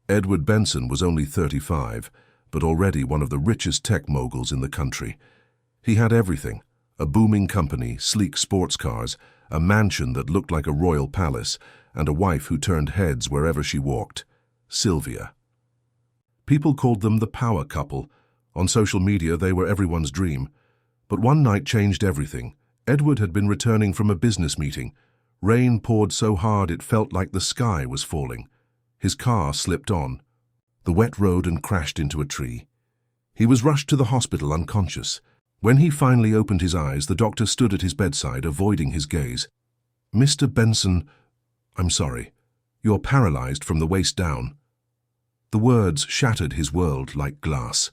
Edward Benson was only 35, but already one of the richest tech moguls in the country. He had everything: a booming company, sleek sports cars, a mansion that looked like a royal palace, and a wife who turned heads wherever she walked, Sylvia. People called them the power couple. On social media, they were everyone's dream. But one night changed everything. Edward had been returning from a business meeting. Rain poured so hard it felt like the sky was falling. His car slipped on the wet road and crashed into a tree. He was rushed to the hospital unconscious. When he finally opened his eyes, the doctor stood at his bedside, avoiding his gaze. "Mr. Benson, I'm sorry. You're paralyzed from the waist down." The words shattered his world like glass.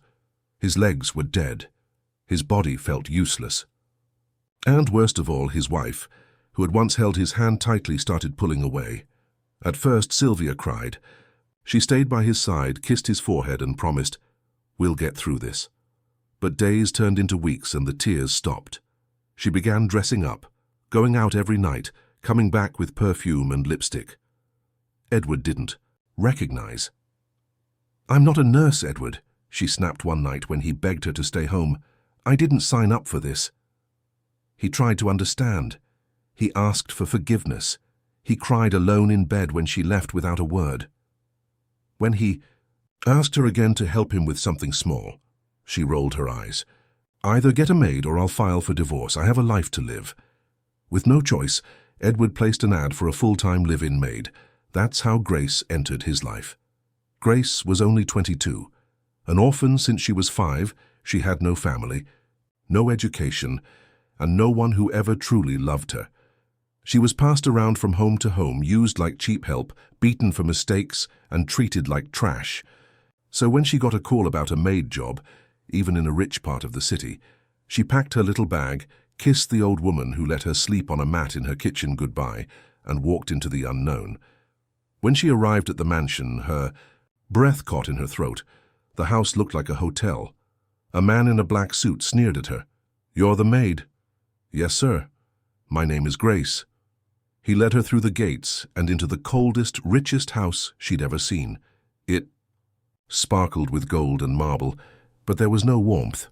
His legs were dead. His body felt useless. And worst of all, his wife, who had once held his hand tightly, started pulling away. At first, Sylvia cried. She stayed by his side, kissed his forehead, and promised, "We'll get through this." But days turned into weeks and the tears stopped. She began dressing up, going out every night, coming back with perfume and lipstick. Edward didn't recognize. "I'm not a nurse, Edward," she snapped one night when he begged her to stay home. "I didn't sign up for this." He tried to understand. He asked for forgiveness. He cried alone in bed when she left without a word. When he asked her again to help him with something small, she rolled her eyes. "Either get a maid or I'll file for divorce. I have a life to live." With no choice, Edward placed an ad for a full-time live-in maid. That's how Grace entered his life. Grace was only 22. An orphan since she was 5, she had no family, no education, and no one who ever truly loved her. She was passed around from home to home, used like cheap help, beaten for mistakes, and treated like trash. So when she got a call about a maid job, even in a rich part of the city, she packed her little bag, kissed the old woman who let her sleep on a mat in her kitchen goodbye, and walked into the unknown. When she arrived at the mansion, her breath caught in her throat. The house looked like a hotel. A man in a black suit sneered at her. "You're the maid." "Yes, sir. My name is Grace." He led her through the gates and into the coldest, richest house she'd ever seen. It sparkled with gold and marble, but there was no warmth,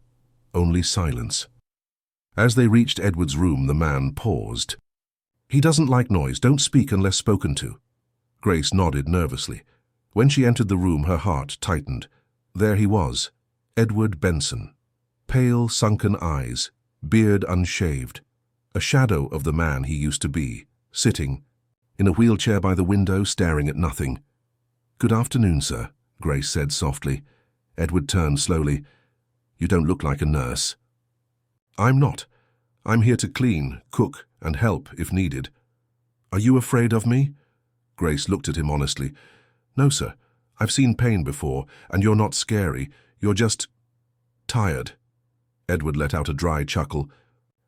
only silence. As they reached Edward's room, the man paused. "He doesn't like noise. Don't speak unless spoken to." Grace nodded nervously. When she entered the room, her heart tightened. There he was, Edward Benson. Pale, sunken eyes, beard unshaved. A shadow of the man he used to be, sitting in a wheelchair by the window, staring at nothing. "Good afternoon, sir," Grace said softly. Edward turned slowly. "You don't look like a nurse." "I'm not. I'm here to clean, cook, and help if needed." "Are you afraid of me?" Grace looked at him honestly. "No, sir. I've seen pain before, and you're not scary. You're just tired." Edward let out a dry chuckle.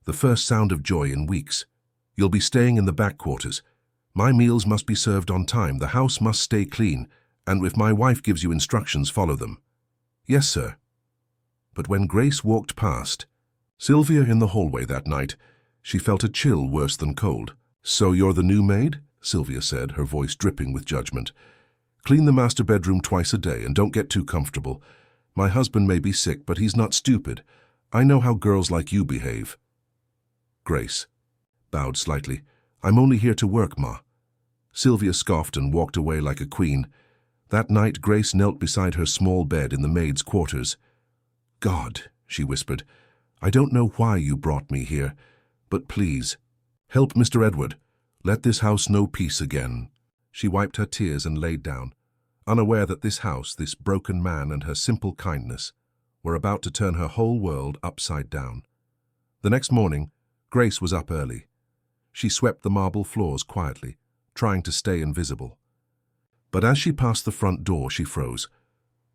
The first sound of joy in weeks. "You'll be staying in the back quarters. My meals must be served on time. The house must stay clean, and if my wife gives you instructions, follow them." "Yes, sir." But when Grace walked past Sylvia in the hallway that night, she felt a chill worse than cold. "So you're the new maid?" Sylvia said, her voice dripping with judgment. "Clean the master bedroom twice a day and don't get too comfortable. My husband may be sick, but he's not stupid. I know how girls like you behave." Grace bowed slightly. "I'm only here to work, Ma." Sylvia scoffed and walked away like a queen. That night, Grace knelt beside her small bed in the maid's quarters. "God," she whispered, "I don't know why you brought me here, but please, help Mr. Edward. Let this house know peace again." She wiped her tears and laid down, unaware that this house, this broken man, and her simple kindness were about to turn her whole world upside down. The next morning, Grace was up early. She swept the marble floors quietly, trying to stay invisible. But as she passed the front door, she froze.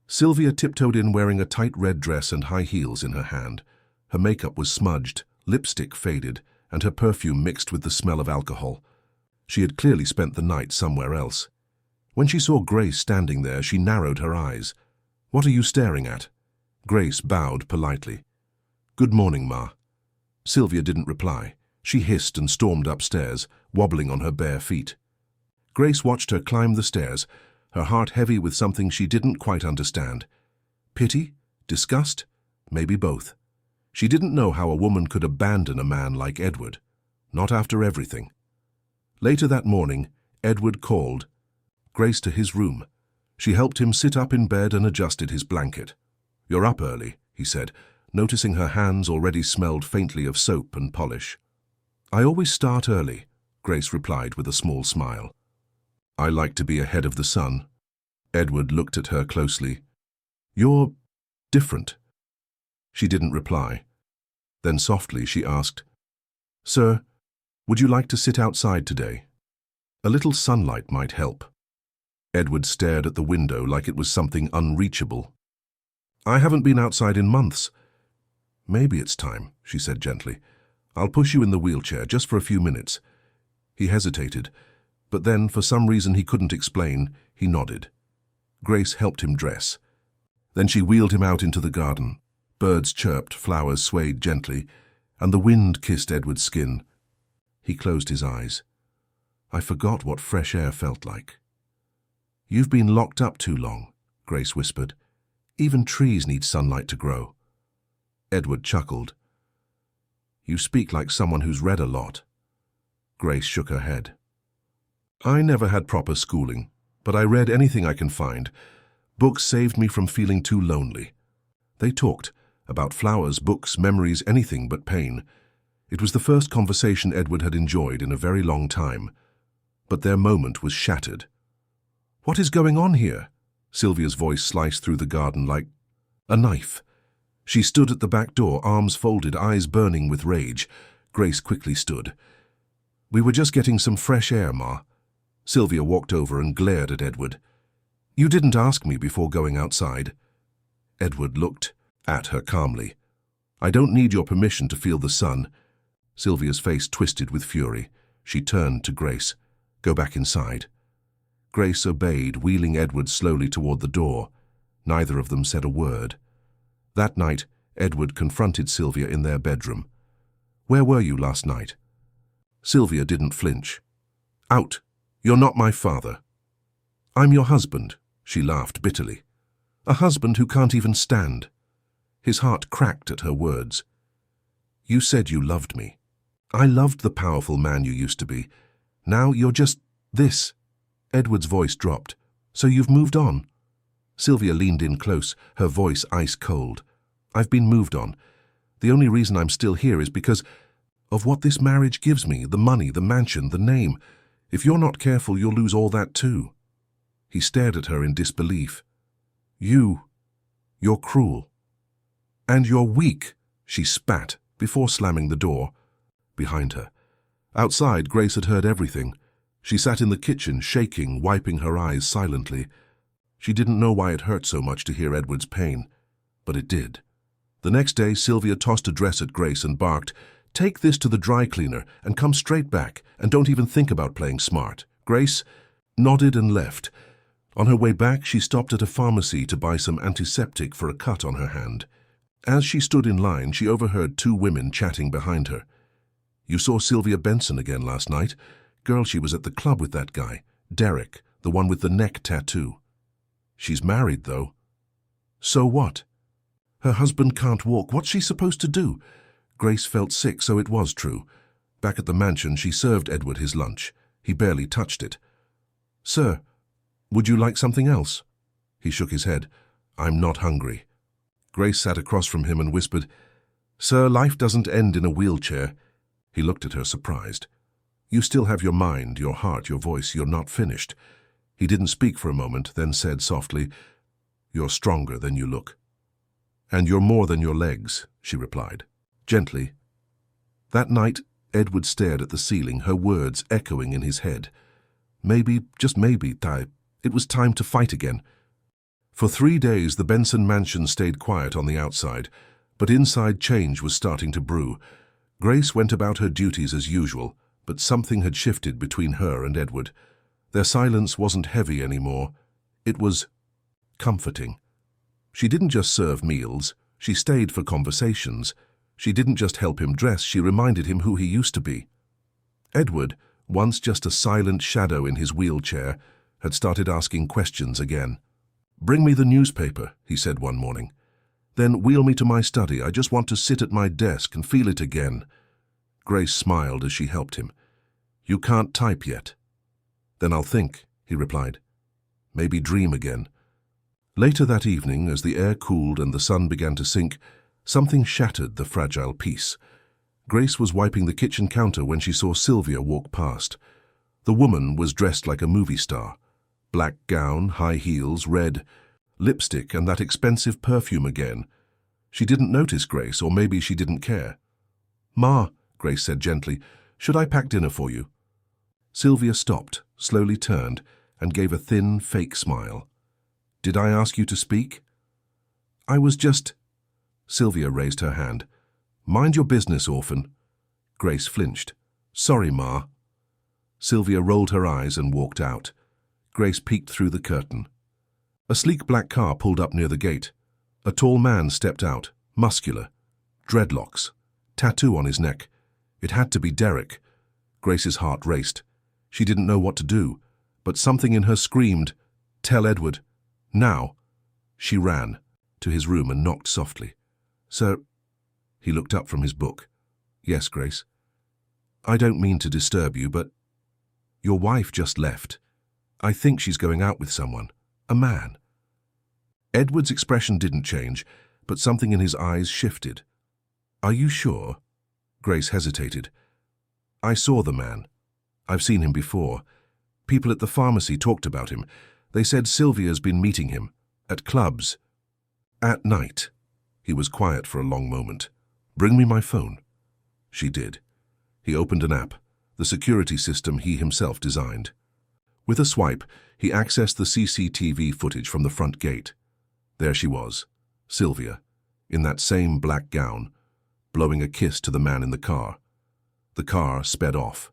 Sylvia tiptoed in wearing a tight red dress and high heels in her hand. Her makeup was smudged, lipstick faded, and her perfume mixed with the smell of alcohol. She had clearly spent the night somewhere else. When she saw Grace standing there, she narrowed her eyes. "What are you staring at?" Grace bowed politely. "Good morning, Ma." Sylvia didn't reply. She hissed and stormed upstairs, wobbling on her bare feet. Grace watched her climb the stairs, her heart heavy with something she didn't quite understand. Pity? Disgust? Maybe both. She didn't know how a woman could abandon a man like Edward. Not after everything. Later that morning, Edward called Grace to his room. She helped him sit up in bed and adjusted his blanket. "You're up early," he said, noticing her hands already smelled faintly of soap and polish. "I always start early," Grace replied with a small smile. "I like to be ahead of the sun." Edward looked at her closely. "You're different." She didn't reply. Then softly she asked, "Sir, would you like to sit outside today? A little sunlight might help." Edward stared at the window like it was something unreachable. "I haven't been outside in months." "Maybe it's time," she said gently. "I'll push you in the wheelchair just for a few minutes." He hesitated, but then, for some reason he couldn't explain, he nodded. Grace helped him dress. Then she wheeled him out into the garden. Birds chirped, flowers swayed gently, and the wind kissed Edward's skin. He closed his eyes. "I forgot what fresh air felt like." "You've been locked up too long," Grace whispered. "Even trees need sunlight to grow." Edward chuckled. "You speak like someone who's read a lot." Grace shook her head. "I never had proper schooling, but I read anything I can find. Books saved me from feeling too lonely." They talked about flowers, books, memories, anything but pain. It was the first conversation Edward had enjoyed in a very long time. But their moment was shattered. "What is going on here?" Sylvia's voice sliced through the garden like a knife. She stood at the back door, arms folded, eyes burning with rage. Grace quickly stood. "We were just getting some fresh air, Ma." Sylvia walked over and glared at Edward. "You didn't ask me before going outside." Edward looked at her calmly. "I don't need your permission to feel the sun." Sylvia's face twisted with fury. She turned to Grace. "Go back inside." Grace obeyed, wheeling Edward slowly toward the door. Neither of them said a word. That night, Edward confronted Sylvia in their bedroom. "Where were you last night?" Sylvia didn't flinch. "Out. You're not my father." "I'm your husband," she laughed bitterly. "A husband who can't even stand." His heart cracked at her words. "You said you loved me. I loved the powerful man you used to be. Now you're just this." Edward's voice dropped. "So you've moved on?" Sylvia leaned in close, her voice ice cold. "I've been moved on. The only reason I'm still here is because of what this marriage gives me, the money, the mansion, the name. If you're not careful, you'll lose all that too." He stared at her in disbelief. You're cruel." "And you're weak," she spat before slamming the door behind her. Outside, Grace had heard everything. She sat in the kitchen, shaking, wiping her eyes silently. She didn't know why it hurt so much to hear Edward's pain, but it did. The next day, Sylvia tossed a dress at Grace and barked, "Take this to the dry cleaner and come straight back, and don't even think about playing smart." Grace nodded and left. On her way back, she stopped at a pharmacy to buy some antiseptic for a cut on her hand. As she stood in line, she overheard two women chatting behind her. "You saw Sylvia Benson again last night? Girl, she was at the club with that guy, Derek, the one with the neck tattoo." "She's married, though." "So what? Her husband can't walk. What's she supposed to do?" Grace felt sick, so it was true. Back at the mansion, she served Edward his lunch. He barely touched it. "Sir, would you like something else?" He shook his head. "I'm not hungry." Grace sat across from him and whispered, "Sir, life doesn't end in a wheelchair." He looked at her, surprised. "You still have your mind, your heart, your voice. You're not finished." He didn't speak for a moment, then said softly, "You're stronger than you look." "And you're more than your legs," she replied, gently. That night, Edward stared at the ceiling, her words echoing in his head. Maybe, just maybe, it was time to fight again. For 3 days, the Benson mansion stayed quiet on the outside, but inside change was starting to brew. Grace went about her duties as usual, but something had shifted between her and Edward. Their silence wasn't heavy anymore. It was comforting. She didn't just serve meals, she stayed for conversations. She didn't just help him dress, she reminded him who he used to be. Edward, once just a silent shadow in his wheelchair, had started asking questions again. "Bring me the newspaper," he said one morning. "Then wheel me to my study. I just want to sit at my desk and feel it again." Grace smiled as she helped him. "You can't type yet." "Then I'll think," he replied. "Maybe dream again." Later that evening, as the air cooled and the sun began to sink, something shattered the fragile peace. Grace was wiping the kitchen counter when she saw Sylvia walk past. The woman was dressed like a movie star. Black gown, high heels, red lipstick, and that expensive perfume again. She didn't notice Grace, or maybe she didn't care. "Ma," Grace said gently, "should I pack dinner for you?" Sylvia stopped, slowly turned, and gave a thin, fake smile. "Did I ask you to speak?" "I was just—" Sylvia raised her hand. "Mind your business, orphan." Grace flinched. "Sorry, Ma." Sylvia rolled her eyes and walked out. Grace peeked through the curtain. A sleek black car pulled up near the gate. A tall man stepped out, muscular, dreadlocks, tattoo on his neck. It had to be Derek. Grace's heart raced. She didn't know what to do, but something in her screamed, "Tell Edward. Now." She ran to his room and knocked softly. "Sir—" He looked up from his book. "Yes, Grace." "I don't mean to disturb you, but your wife just left. I think she's going out with someone. A man." Edward's expression didn't change, but something in his eyes shifted. "Are you sure?" Grace hesitated. "I saw the man. I've seen him before. People at the pharmacy talked about him. They said Sylvia's been meeting him. At clubs. At night." He was quiet for a long moment. "Bring me my phone." She did. He opened an app, the security system he himself designed. With a swipe, he accessed the CCTV footage from the front gate. There she was, Sylvia, in that same black gown, blowing a kiss to the man in the car. The car sped off.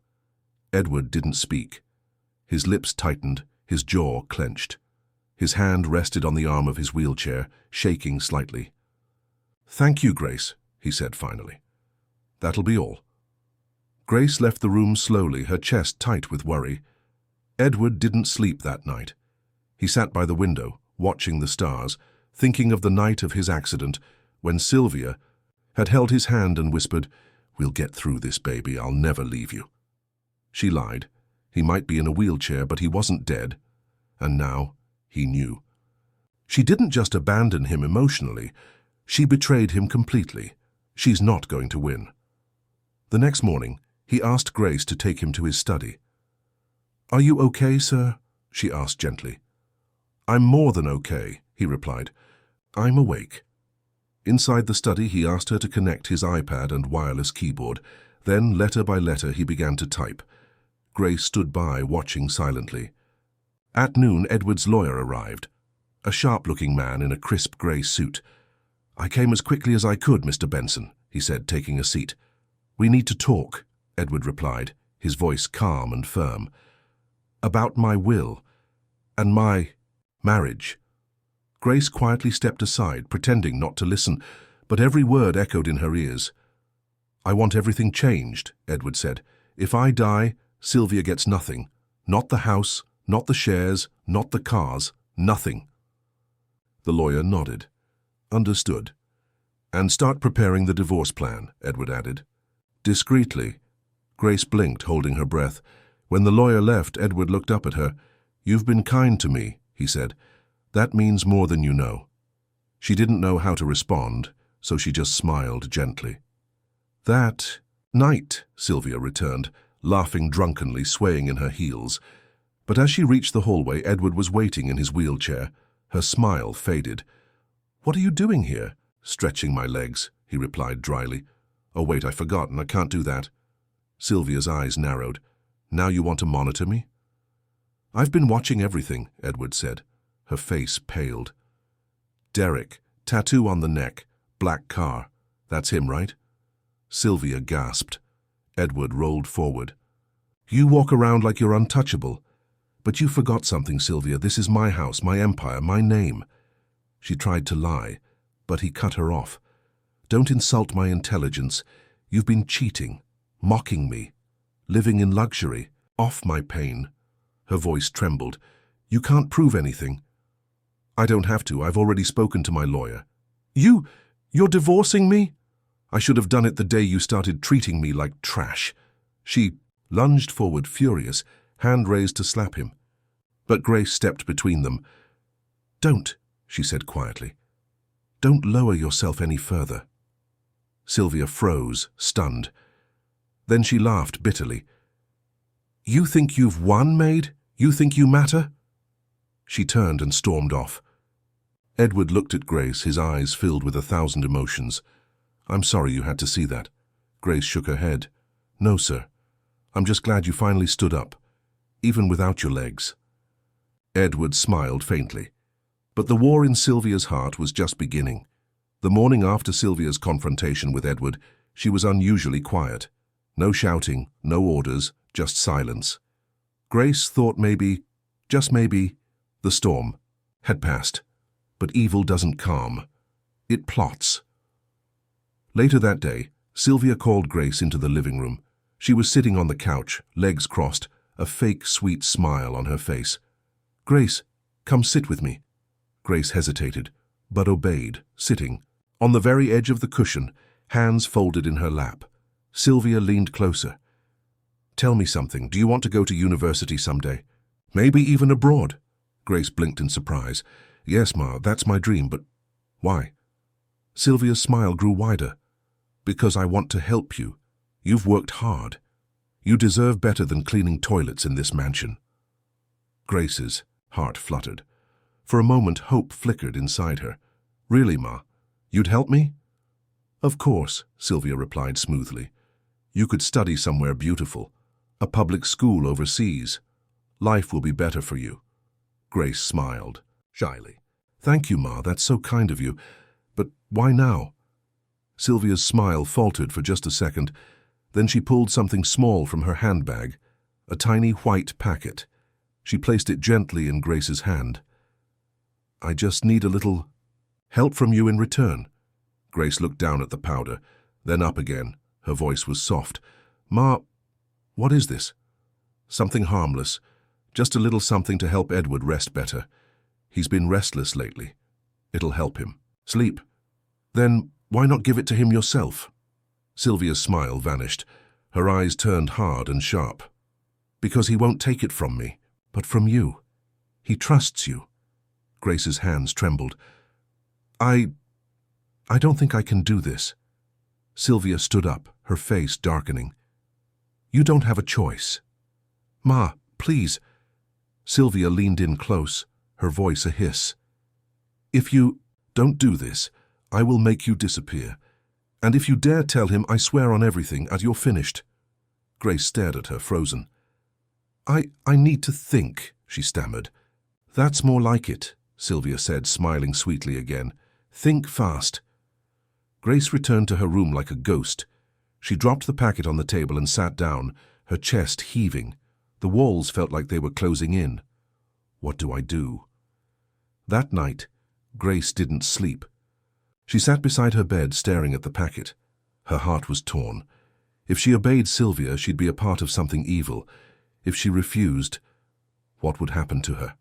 Edward didn't speak. His lips tightened, his jaw clenched. His hand rested on the arm of his wheelchair, shaking slightly. "Thank you, Grace," he said finally. "That'll be all." Grace left the room slowly, her chest tight with worry. Edward didn't sleep that night. He sat by the window, watching the stars, thinking of the night of his accident, when Sylvia had held his hand and whispered, "We'll get through this, baby. I'll never leave you." She lied. He might be in a wheelchair, but he wasn't dead. And now he knew. She didn't just abandon him emotionally. She betrayed him completely. She's not going to win. The next morning, he asked Grace to take him to his study. "Are you okay, sir?" she asked gently. "I'm more than okay," he replied. "I'm awake." Inside the study, he asked her to connect his iPad and wireless keyboard. Then, letter by letter, he began to type. Grace stood by, watching silently. At noon, Edward's lawyer arrived, a sharp-looking man in a crisp grey suit. "I came as quickly as I could, Mr. Benson," he said, taking a seat. "We need to talk," Edward replied, his voice calm and firm. "About my will and my marriage." Grace quietly stepped aside, pretending not to listen, but every word echoed in her ears. "I want everything changed," Edward said. "If I die, Sylvia gets nothing. Not the house, not the shares, not the cars, nothing." The lawyer nodded. "Understood. And start preparing the divorce plan," Edward added. Discreetly, Grace blinked, holding her breath. When the lawyer left, Edward looked up at her. "You've been kind to me," he said. "That means more than you know." She didn't know how to respond, so she just smiled gently. "That night," Sylvia returned, laughing drunkenly, swaying in her heels. But as she reached the hallway, Edward was waiting in his wheelchair. Her smile faded. "What are you doing here?" "Stretching my legs," he replied dryly. "Oh, wait, I've forgotten. I can't do that." Sylvia's eyes narrowed. "Now you want to monitor me?" "I've been watching everything," Edward said. Her face paled. "Derek, tattoo on the neck, black car. That's him, right?" Sylvia gasped. Edward rolled forward. "You walk around like you're untouchable. But you forgot something, Sylvia. This is my house, my empire, my name." She tried to lie, but he cut her off. "Don't insult my intelligence. You've been cheating, mocking me, living in luxury. Off my pain." Her voice trembled. You can't prove anything. I don't have to. I've already spoken to my lawyer. You're divorcing me? I should have done it the day you started treating me like trash. She lunged forward, furious, hand raised to slap him. But Grace stepped between them. Don't, she said quietly. Don't lower yourself any further. Sylvia froze, stunned. Then she laughed bitterly. You think you've won, maid? You think you matter? She turned and stormed off. Edward looked at Grace, his eyes filled with 1,000 emotions. I'm sorry you had to see that. Grace shook her head. No, sir. I'm just glad you finally stood up, even without your legs. Edward smiled faintly. But the war in Sylvia's heart was just beginning. The morning after Sylvia's confrontation with Edward, she was unusually quiet. No shouting, no orders, just silence. Grace thought maybe, just maybe, the storm had passed. But evil doesn't calm. It plots. Later that day, Sylvia called Grace into the living room. She was sitting on the couch, legs crossed, a fake sweet smile on her face. Grace, come sit with me. Grace hesitated, but obeyed, sitting. On the very edge of the cushion, hands folded in her lap. Sylvia leaned closer. Tell me something. Do you want to go to university someday? Maybe even abroad? Grace blinked in surprise. Yes, Ma, that's my dream, but why? Sylvia's smile grew wider. Because I want to help you. You've worked hard. You deserve better than cleaning toilets in this mansion. Grace's heart fluttered. For a moment, hope flickered inside her. Really, Ma? You'd help me? Of course, Sylvia replied smoothly. You could study somewhere beautiful. A public school overseas. Life will be better for you. Grace smiled, shyly. Thank you, Ma, that's so kind of you. But why now? Sylvia's smile faltered for just a second. Then she pulled something small from her handbag, a tiny white packet. She placed it gently in Grace's hand. I just need a little help from you in return. Grace looked down at the powder, then up again. Her voice was soft. Ma, what is this? Something harmless. Just a little something to help Edward rest better. He's been restless lately. It'll help him. Sleep. Then why not give it to him yourself? Sylvia's smile vanished. Her eyes turned hard and sharp. Because he won't take it from me, but from you. He trusts you. Grace's hands trembled. I don't think I can do this. Sylvia stood up, her face darkening. You don't have a choice. Ma, please. Sylvia leaned in close, her voice a hiss. If you don't do this, I will make you disappear. And if you dare tell him, I swear on everything, you're finished. Grace stared at her, frozen. I need to think, she stammered. That's more like it, Sylvia said, smiling sweetly again. Think fast. Grace returned to her room like a ghost. She dropped the packet on the table and sat down, her chest heaving. The walls felt like they were closing in. What do I do? That night, Grace didn't sleep. She sat beside her bed, staring at the packet. Her heart was torn. If she obeyed Sylvia, she'd be a part of something evil. If she refused, what would happen to her?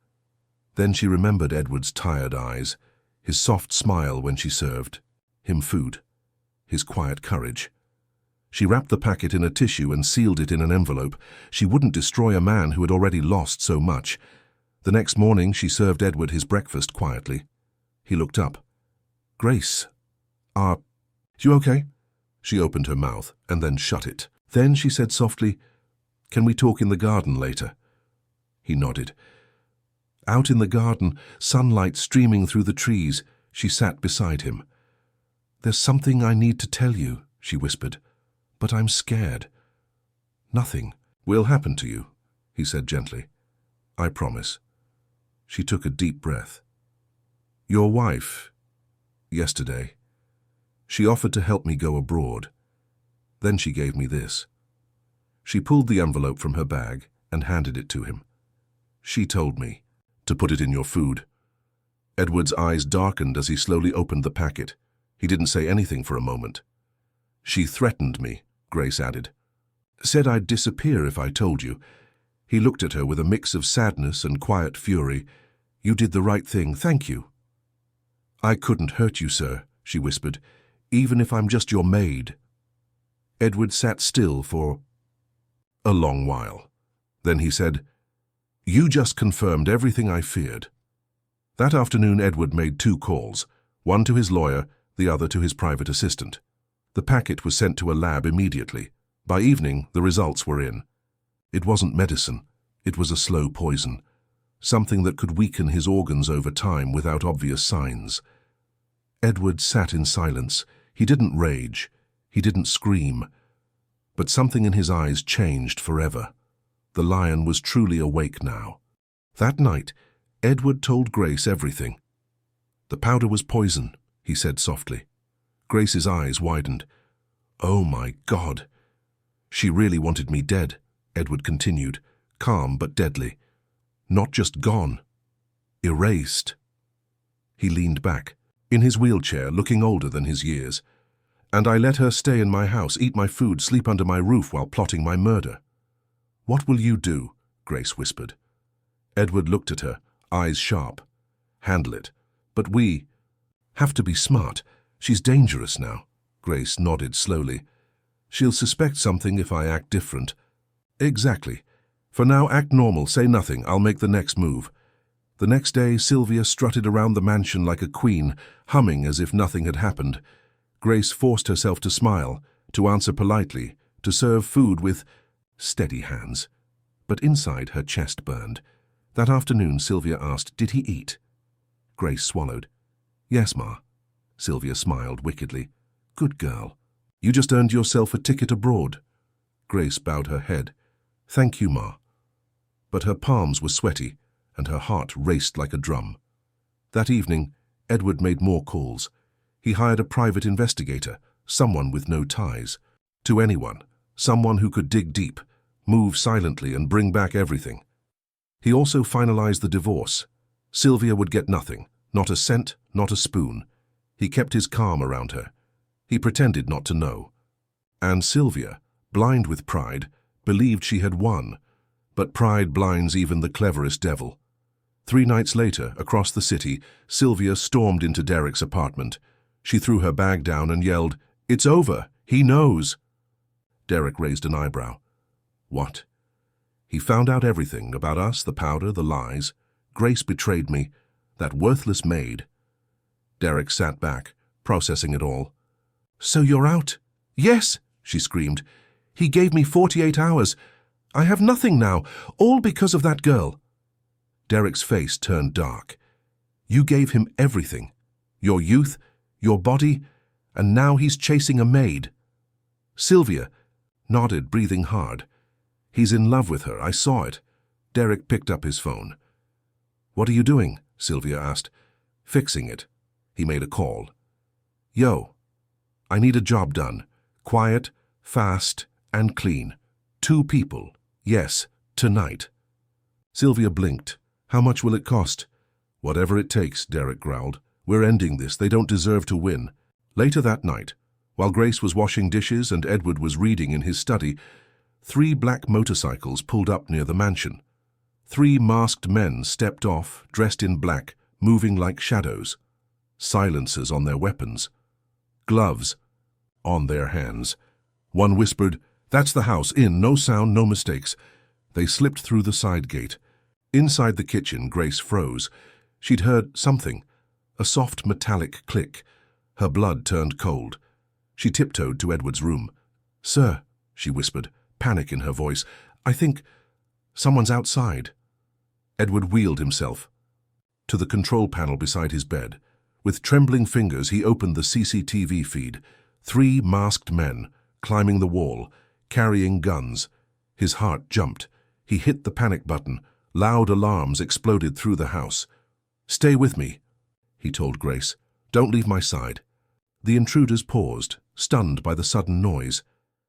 Then she remembered Edward's tired eyes, his soft smile when she served him food, his quiet courage. She wrapped the packet in a tissue and sealed it in an envelope. She wouldn't destroy a man who had already lost so much. The next morning, she served Edward his breakfast quietly. He looked up. Grace, you okay? She opened her mouth and then shut it. Then she said softly, Can we talk in the garden later? He nodded. Out in the garden, sunlight streaming through the trees, she sat beside him. There's something I need to tell you, she whispered, but I'm scared. Nothing will happen to you, he said gently. I promise. She took a deep breath. Your wife, yesterday, she offered to help me go abroad. Then she gave me this. She pulled the envelope from her bag and handed it to him. She told me to put it in your food. Edward's eyes darkened as he slowly opened the packet. He didn't say anything for a moment. She threatened me, Grace added. Said I'd disappear if I told you. He looked at her with a mix of sadness and quiet fury. "You did the right thing, thank you." "I couldn't hurt you, sir," she whispered, "even if I'm just your maid." Edward sat still for a long while. Then he said, "You just confirmed everything I feared." That afternoon Edward made 2 calls, one to his lawyer, the other to his private assistant. The packet was sent to a lab immediately. By evening, the results were in. It wasn't medicine. It was a slow poison, something that could weaken his organs over time without obvious signs. Edward sat in silence. He didn't rage. He didn't scream. But something in his eyes changed forever. The lion was truly awake now. That night, Edward told Grace everything. "The powder was poison," he said softly. Grace's eyes widened. "Oh my God." "She really wanted me dead," Edward continued, calm but deadly. "Not just gone. Erased." He leaned back, in his wheelchair, looking older than his years. "And I let her stay in my house, eat my food, sleep under my roof while plotting my murder." "What will you do?" Grace whispered. Edward looked at her, eyes sharp. "Handle it. But we have to be smart. She's dangerous now." Grace nodded slowly. "She'll suspect something if I act different." "Exactly. For now, act normal, say nothing, I'll make the next move." The next day, Sylvia strutted around the mansion like a queen, humming as if nothing had happened. Grace forced herself to smile, to answer politely, to serve food with steady hands. But inside, her chest burned. That afternoon, Sylvia asked, "Did he eat?" Grace swallowed. "Yes, Ma." Sylvia smiled wickedly. "Good girl. You just earned yourself a ticket abroad." Grace bowed her head. "Thank you, Ma." But her palms were sweaty, and her heart raced like a drum. That evening, Edward made more calls. He hired a private investigator, someone with no ties. To anyone, someone who could dig deep, move silently and bring back everything. He also finalized the divorce. Sylvia would get nothing, not a cent, not a spoon. He kept his calm around her. He pretended not to know. And Sylvia, blind with pride, believed she had won. But pride blinds even the cleverest devil. 3 nights later, across the city, Sylvia stormed into Derek's apartment. She threw her bag down and yelled, "It's over! He knows!" Derek raised an eyebrow. "What?" "He found out everything about us, the powder, the lies. Grace betrayed me, that worthless maid." Derek sat back, processing it all. "So you're out?" "Yes," she screamed. "He gave me 48 hours. I have nothing now, all because of that girl." Derek's face turned dark. "You gave him everything. Your youth, your body, and now he's chasing a maid." Sylvia nodded, breathing hard. "He's in love with her, I saw it." Derek picked up his phone. "What are you doing?" Sylvia asked. "Fixing it." He made a call. "Yo, I need a job done. Quiet, fast, and clean. 2 people. Yes, tonight." Sylvia blinked. "How much will it cost?" "Whatever it takes," Derek growled. "We're ending this. They don't deserve to win." Later that night, while Grace was washing dishes and Edward was reading in his study, 3 black motorcycles pulled up near the mansion. 3 masked men stepped off, dressed in black, moving like shadows. Silencers on their weapons. Gloves on their hands. One whispered, "That's the house, in, no sound, no mistakes." They slipped through the side gate. Inside the kitchen, Grace froze. She'd heard something, a soft metallic click. Her blood turned cold. She tiptoed to Edward's room. "Sir," she whispered, panic in her voice, "I think someone's outside." Edward wheeled himself to the control panel beside his bed. With trembling fingers, he opened the CCTV feed. 3 masked men, climbing the wall, carrying guns. His heart jumped. He hit the panic button. Loud alarms exploded through the house. "Stay with me," he told Grace. "Don't leave my side." The intruders paused, stunned by the sudden noise.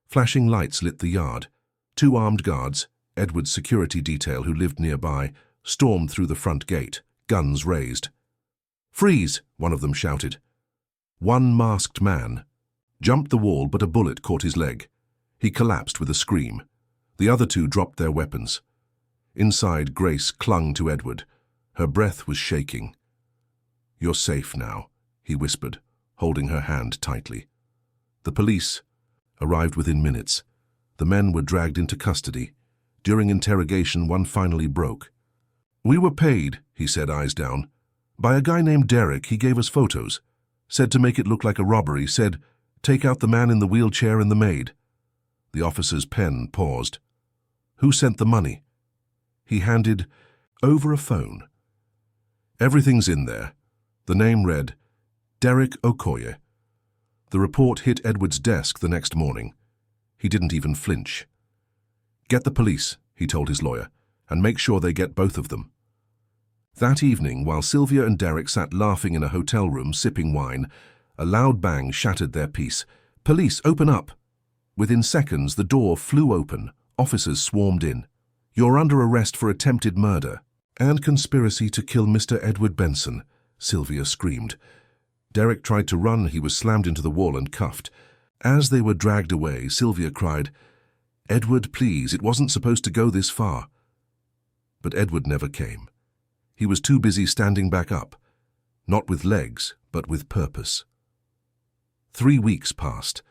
Flashing lights lit the yard. 2 armed guards, Edward's security detail who lived nearby, stormed through the front gate, guns raised. "Freeze!" one of them shouted. One masked man jumped the wall, but a bullet caught his leg. He collapsed with a scream. The other 2 dropped their weapons. Inside, Grace clung to Edward. Her breath was shaking. "You're safe now," he whispered, holding her hand tightly. The police arrived within minutes. The men were dragged into custody. During interrogation, one finally broke. "We were paid," he said, eyes down, "by a guy named Derek. He gave us photos. Said to make it look like a robbery. Said, take out the man in the wheelchair and the maid." The officer's pen paused. "Who sent the money?" He handed over a phone. "Everything's in there." The name read, Derek Okoye. The report hit Edward's desk the next morning. He didn't even flinch. "Get the police," he told his lawyer, "and make sure they get both of them." That evening, while Sylvia and Derek sat laughing in a hotel room sipping wine, a loud bang shattered their peace. "Police, open up!" Within seconds, the door flew open. Officers swarmed in. "You're under arrest for attempted murder and conspiracy to kill Mr. Edward Benson," Sylvia screamed. Derek tried to run. He was slammed into the wall and cuffed. As they were dragged away, Sylvia cried, "Edward, please, it wasn't supposed to go this far." But Edward never came. He was too busy standing back up, not with legs, but with purpose. 3 weeks passed.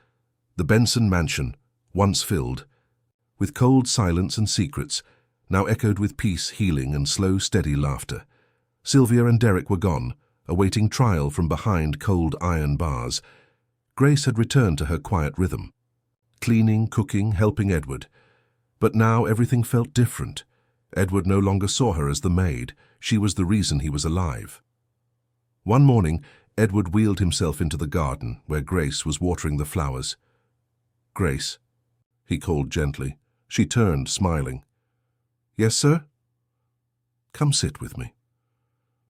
The Benson mansion, once filled, with cold silence and secrets, now echoed with peace, healing, and slow, steady laughter. Sylvia and Derek were gone, awaiting trial from behind cold iron bars. Grace had returned to her quiet rhythm, cleaning, cooking, helping Edward. But now everything felt different. Edward no longer saw her as the maid. She was the reason he was alive. One morning, Edward wheeled himself into the garden, where Grace was watering the flowers. "Grace," he called gently. She turned, smiling. "Yes, sir?" "Come sit with me."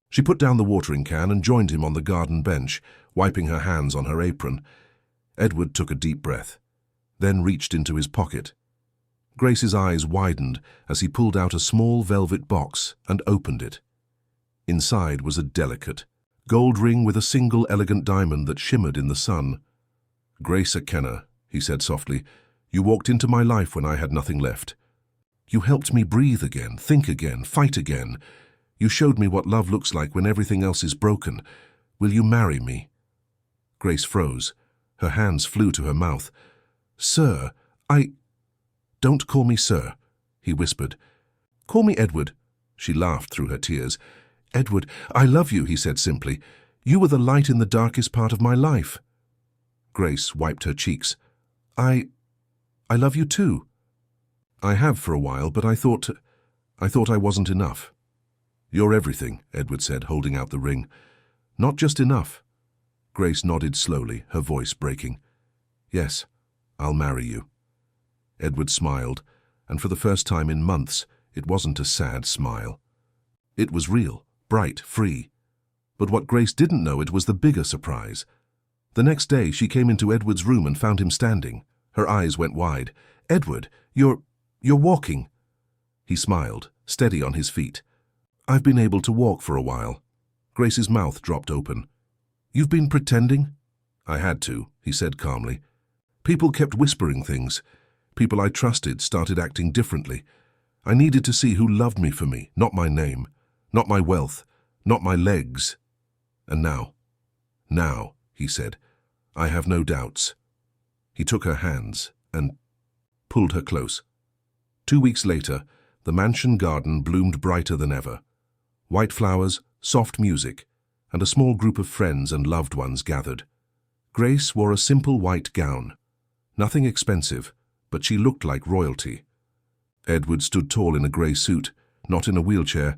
She put down the watering can and joined him on the garden bench, wiping her hands on her apron. Edward took a deep breath, then reached into his pocket. Grace's eyes widened as he pulled out a small velvet box and opened it. Inside was a delicate gold ring with a single elegant diamond that shimmered in the sun. "Grace Akenna," he said softly, "you walked into my life when I had nothing left. You helped me breathe again, think again, fight again. You showed me what love looks like when everything else is broken. Will you marry me?" Grace froze. Her hands flew to her mouth. "Sir, Don't call me sir," he whispered. "Call me Edward." She laughed through her tears. "Edward, I love you," he said simply. "You were the light in the darkest part of my life." Grace wiped her cheeks. I love you too." "I have for a while, but I thought I wasn't enough." "You're everything," Edward said, holding out the ring. "Not just enough." Grace nodded slowly, her voice breaking. "Yes, I'll marry you." Edward smiled, and for the first time in months, it wasn't a sad smile. It was real, bright, free. But what Grace didn't know, it was the bigger surprise. The next day, she came into Edward's room and found him standing. Her eyes went wide. "Edward, you're walking." He smiled, steady on his feet. "I've been able to walk for a while." Grace's mouth dropped open. "You've been pretending?" "I had to," he said calmly. "People kept whispering things. People I trusted started acting differently. I needed to see who loved me for me, not my name, not my wealth, not my legs. And now, he said, I have no doubts." He took her hands and pulled her close. 2 weeks later, the mansion garden bloomed brighter than ever. White flowers, soft music, and a small group of friends and loved ones gathered. Grace wore a simple white gown. Nothing expensive, but she looked like royalty. Edward stood tall in a grey suit, not in a wheelchair,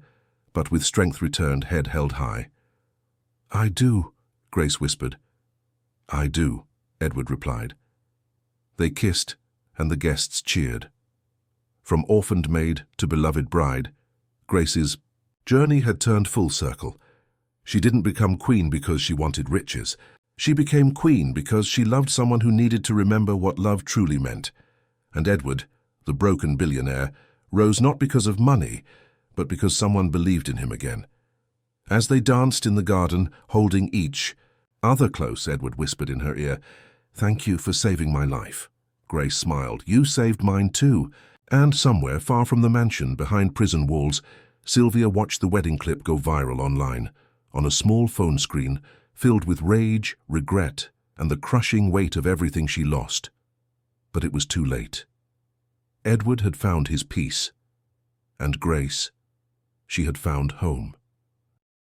but with strength returned, head held high. "I do," Grace whispered. "I do," Edward replied. They kissed, and the guests cheered. From orphaned maid to beloved bride, Grace's journey had turned full circle. She didn't become queen because she wanted riches. She became queen because she loved someone who needed to remember what love truly meant. And Edward, the broken billionaire, rose not because of money, but because someone believed in him again. As they danced in the garden, holding each other close, Edward whispered in her ear, "Thank you for saving my life." Grace smiled. "You saved mine too, And somewhere far from the mansion, behind prison walls, Sylvia watched the wedding clip go viral online, on a small phone screen filled with rage, regret, and the crushing weight of everything she lost. But it was too late. Edward had found his peace, and Grace, she had found home.